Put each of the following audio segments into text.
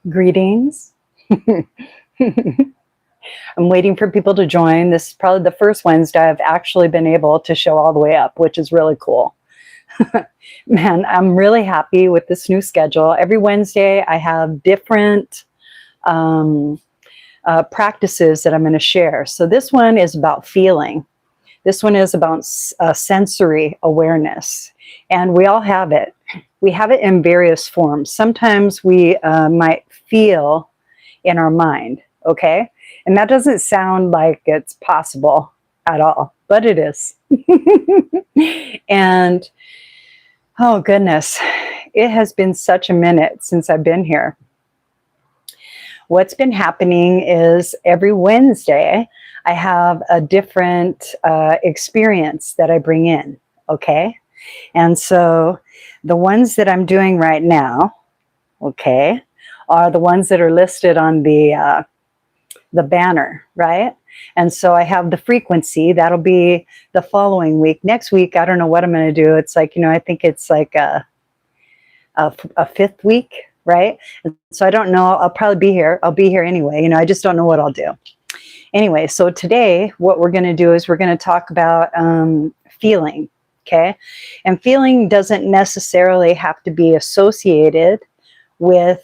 Greetings. I'm waiting for people to join. This is probably the first Wednesday I've actually been able to show all the way up, which is really cool. Man, I'm really happy with this new schedule. Every Wednesday I have different practices that I'm going to share. So this one is about feeling. This one is about sensory awareness. And we all have it. We have it in various forms. Sometimes we might feel in our mind, okay? And that doesn't sound like it's possible at all, but it is. And oh goodness, it has been such a minute since I've been here. What's been happening is every Wednesday, I have a different experience that I bring in, okay? And so the ones that I'm doing right now, okay, are the ones that are listed on the banner, right? And so I have the frequency. That'll be the following week. Next week, I don't know what I'm going to do. It's like, I think it's like a fifth week, right? And so I don't know. I'll probably be here. I'll be here anyway. I just don't know what I'll do. Anyway, so today, what we're going to do is we're going to talk about feeling. Okay. And feeling doesn't necessarily have to be associated with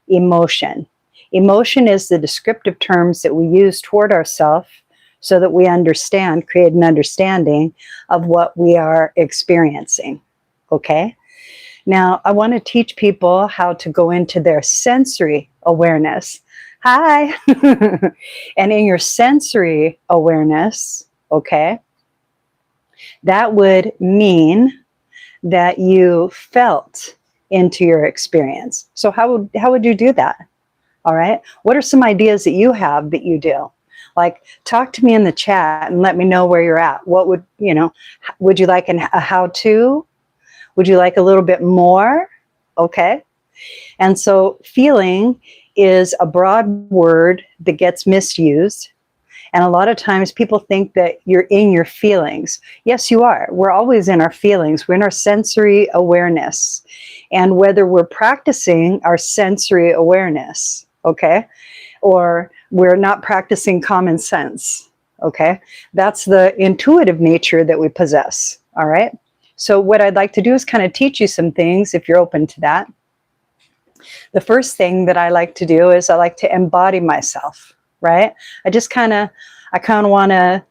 emotion. Emotion is the descriptive terms that we use toward ourselves so that we understand, create an understanding of what we are experiencing. Okay. Now, I want to teach people how to go into their sensory awareness. Hi. And in your sensory awareness, okay, that would mean that you felt into your experience. So how would you do that? All right. What are some ideas that you have that you do? Like, talk to me in the chat and let me know where you're at. What would you like a how-to? Would you like a little bit more? Okay. And so feeling is a broad word that gets misused. And a lot of times people think that you're in your feelings. Yes, you are. We're always in our feelings. We're in our sensory awareness. And whether we're practicing our sensory awareness, okay, or we're not practicing common sense, okay, that's the intuitive nature that we possess, all right? So what I'd like to do is kind of teach you some things if you're open to that. The first thing that I like to do is I like to embody myself. Right? I kind of want to,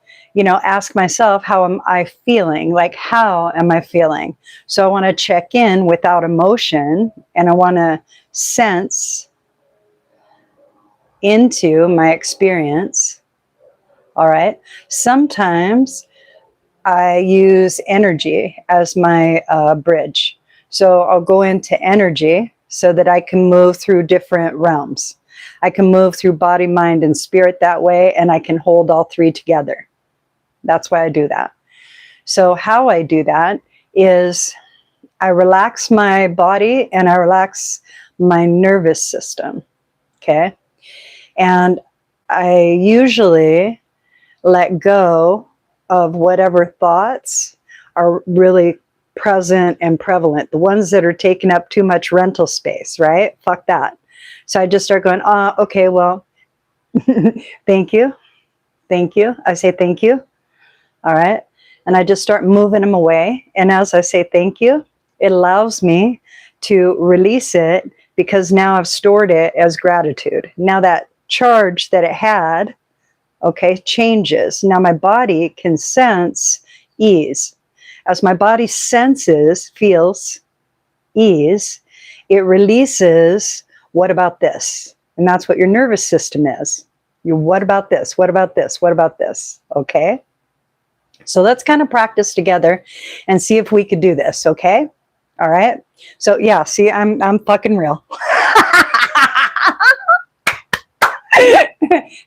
ask myself, how am I feeling? Like, how am I feeling? So I want to check in without emotion, and I want to sense into my experience. All right. Sometimes I use energy as my bridge. So I'll go into energy so that I can move through different realms. I can move through body, mind, and spirit that way, and I can hold all three together. That's why I do that. So how I do that is I relax my body and I relax my nervous system, okay? And I usually let go of whatever thoughts are really present and prevalent, the ones that are taking up too much rental space, right? Fuck that. So I just start going, okay, well, thank you. Thank you. I say thank you. All right. And I just start moving them away. And as I say thank you, it allows me to release it because now I've stored it as gratitude. Now that charge that it had, okay, changes. Now my body can sense ease. As my body feels ease, it releases, what about this? And that's what your nervous system is. What about this? What about this? What about this? Okay. So let's kind of practice together and see if we could do this. Okay. All right. So yeah, see, I'm fucking real.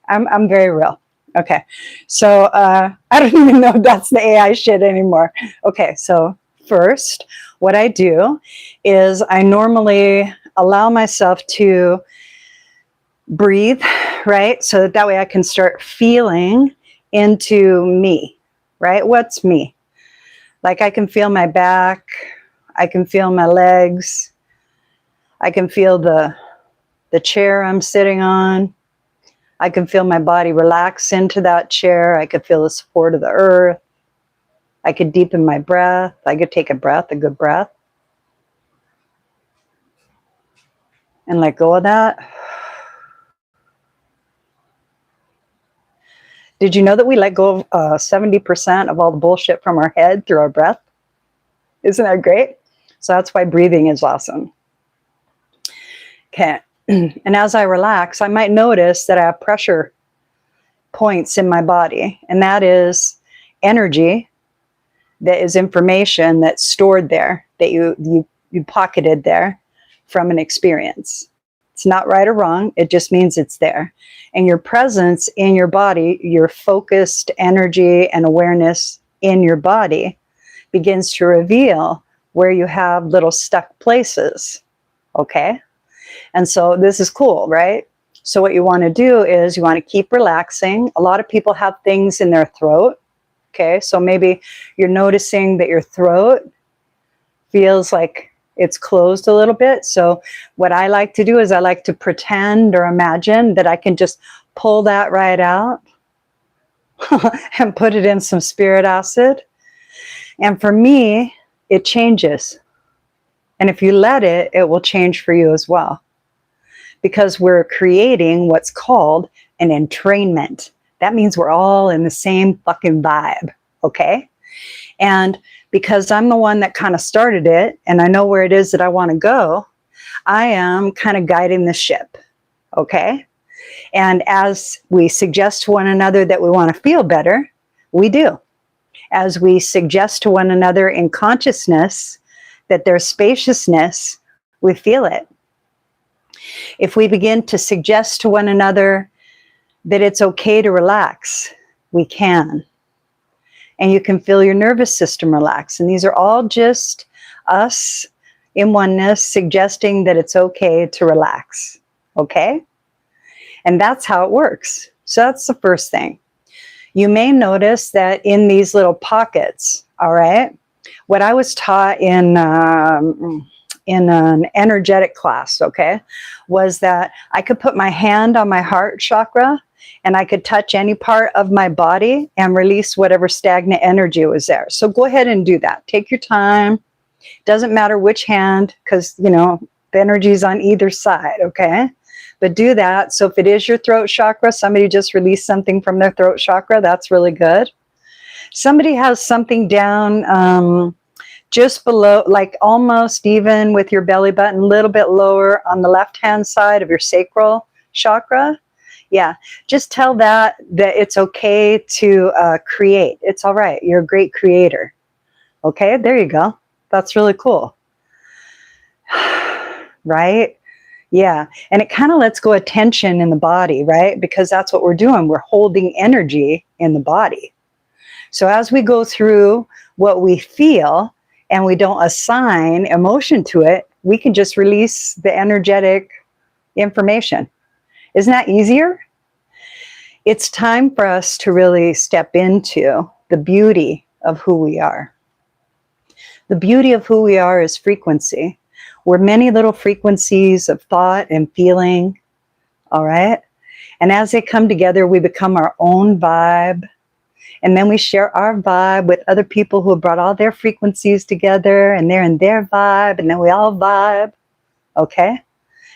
I'm very real. Okay. So I don't even know if that's the AI shit anymore. Okay. So first, what I do is I normally allow myself to breathe, right? So that way I can start feeling into me, right? What's me? Like I can feel my back. I can feel my legs. I can feel the the chair I'm sitting on. I can feel my body relax into that chair. I could feel the support of the earth. I could deepen my breath. I could take a breath, a good breath, and let go of that. Did you know that we let go of 70% of all the bullshit from our head through our breath? Isn't that great? So that's why breathing is awesome. Okay. And as I relax, I might notice that I have pressure points in my body, and that is energy, that is information that's stored there, that you pocketed there from an experience. It's not right or wrong, it just means it's there. And your presence in your body, your focused energy and awareness in your body begins to reveal where you have little stuck places, okay? And so this is cool, right? So what you want to do is you want to keep relaxing. A lot of people have things in their throat, okay? So maybe you're noticing that your throat feels like it's closed a little bit. So what I like to do is I like to pretend or imagine that I can just pull that right out and put it in some spirit acid. And for me, it changes. And if you let it, it will change for you as well. Because we're creating what's called an entrainment. That means we're all in the same fucking vibe, okay? And because I'm the one that kind of started it, and I know where it is that I want to go, I am kind of guiding the ship, okay? And as we suggest to one another that we want to feel better, we do. As we suggest to one another in consciousness that there's spaciousness, we feel it. If we begin to suggest to one another that it's okay to relax, we can. And you can feel your nervous system relax. And these are all just us in oneness suggesting that it's okay to relax, okay? And that's how it works. So that's the first thing. You may notice that in these little pockets, all right, what I was taught in an energetic class, okay, was that I could put my hand on my heart chakra and I could touch any part of my body and release whatever stagnant energy was there. So go ahead and do that. Take your time. Doesn't matter which hand, because, you know, the energy is on either side, okay? But do that. So if it is your throat chakra, somebody just released something from their throat chakra, that's really good. Somebody has something down just below, like almost even with your belly button, a little bit lower on the left-hand side of your sacral chakra. Yeah, just tell that it's okay to create. It's all right. You're a great creator. Okay, there you go. That's really cool. Right? Yeah, and it kind of lets go of tension in the body, right? Because that's what we're doing. We're holding energy in the body. So as we go through what we feel and we don't assign emotion to it, we can just release the energetic information. Isn't that easier? It's time for us to really step into the beauty of who we are. The beauty of who we are is frequency. We're many little frequencies of thought and feeling, all right? And as they come together, we become our own vibe. And then we share our vibe with other people who have brought all their frequencies together, and they're in their vibe, and then we all vibe, okay?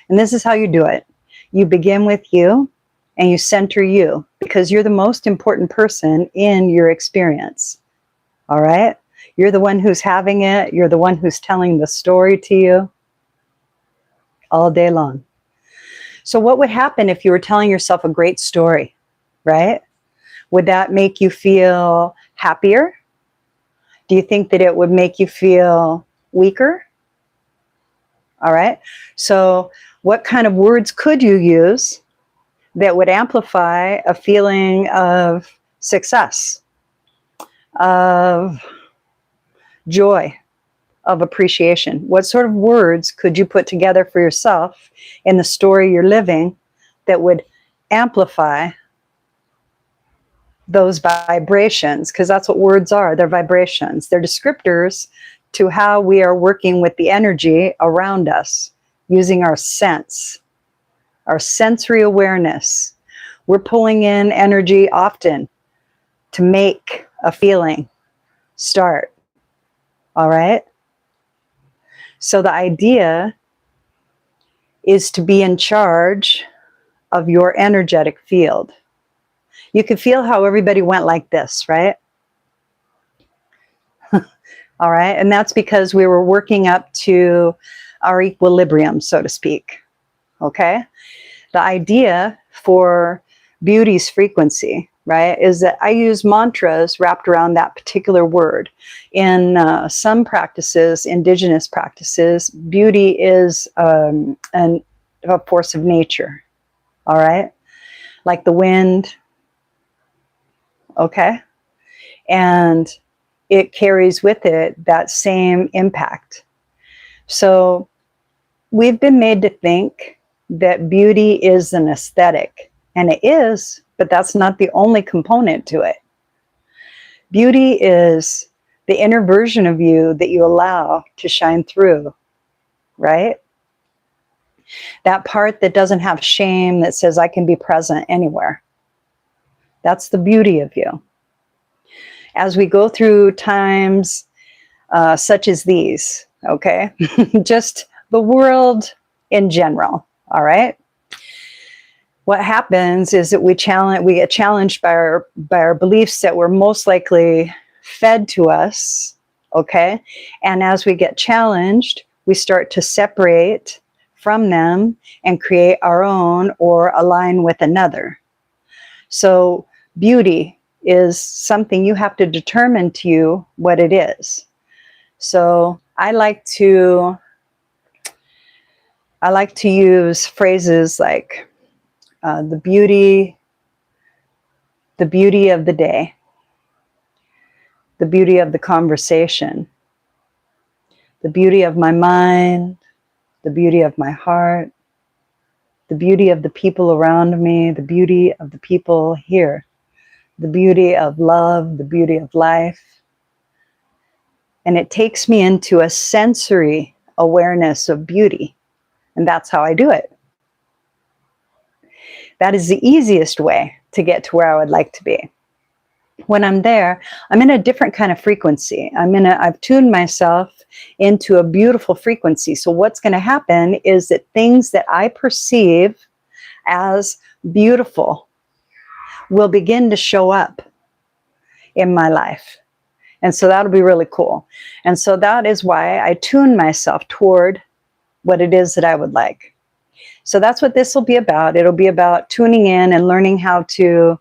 And this is how you do it. You begin with you, and you center you, because you're the most important person in your experience, all right? You're the one who's having it. You're the one who's telling the story to you all day long. So what would happen if you were telling yourself a great story, right? Would that make you feel happier? Do you think that it would make you feel weaker? All right. So what kind of words could you use that would amplify a feeling of success, of joy, of appreciation? What sort of words could you put together for yourself in the story you're living that would amplify those vibrations? Because that's what words are. They're vibrations. They're descriptors to how we are working with the energy around us using our sense. our sensory awareness. We're pulling in energy often to make a feeling start. All right? So the idea is to be in charge of your energetic field. You can feel how everybody went like this, right? All right. And that's because we were working up to our equilibrium, so to speak. Okay. The idea for beauty's frequency, right, is that I use mantras wrapped around that particular word. In some practices, indigenous practices, beauty is a force of nature. All right. Like the wind. Okay. And it carries with it that same impact. So we've been made to think that beauty is an aesthetic, and it is, but that's not the only component to it. Beauty is the inner version of you that you allow to shine through, right? That part that doesn't have shame, that says, I can be present anywhere. That's the beauty of you. As we go through times such as these, okay, just the world in general, all right? What happens is that we get challenged by our beliefs that were most likely fed to us, okay? And as we get challenged, we start to separate from them and create our own or align with another. So beauty is something you have to determine to you what it is. So I like to use phrases like the beauty of the day, the beauty of the conversation, the beauty of my mind, the beauty of my heart, the beauty of the people around me, the beauty of the people here, the beauty of love, the beauty of life. And it takes me into a sensory awareness of beauty. And that's how I do it. That is the easiest way to get to where I would like to be. When I'm there, I'm in a different kind of frequency. I've tuned myself into a beautiful frequency. So what's going to happen is that things that I perceive as beautiful will begin to show up in my life. And so that'll be really cool. And so that is why I tune myself toward what it is that I would like. So that's what this will be about. It'll be about tuning in and learning how to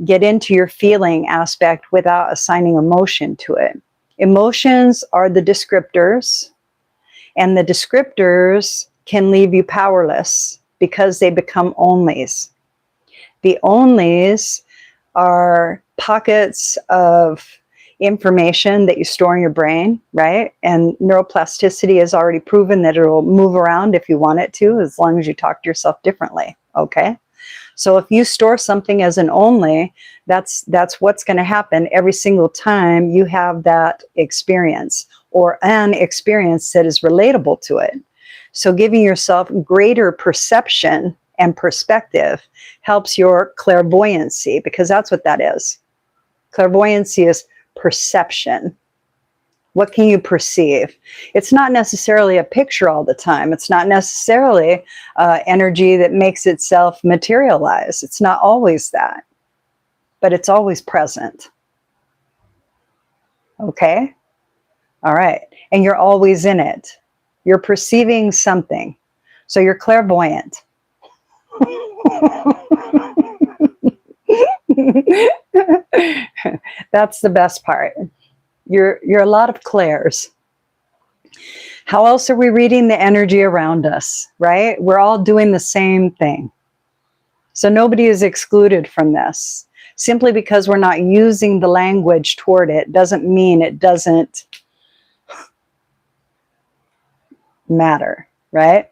get into your feeling aspect without assigning emotion to it. Emotions are the descriptors, and the descriptors can leave you powerless because they become onlys. The onlys are pockets of information that you store in your brain, right? And neuroplasticity has already proven that it'll move around if you want it to, as long as you talk to yourself differently, okay? So if you store something as an only, that's what's going to happen every single time you have that experience or an experience that is relatable to it. So giving yourself greater perception and perspective helps your clairvoyancy, because that's what that is. Clairvoyancy is perception. What can you perceive? It's not necessarily a picture all the time. It's not necessarily energy that makes itself materialize. It's not always that, but it's always present. Okay? All right. And you're always in it. You're perceiving something. So you're clairvoyant. That's the best part. You're a lot of clairs. How else are we reading the energy around us, right? We're all doing the same thing. So nobody is excluded from this. Simply because we're not using the language toward it doesn't mean it doesn't matter, right?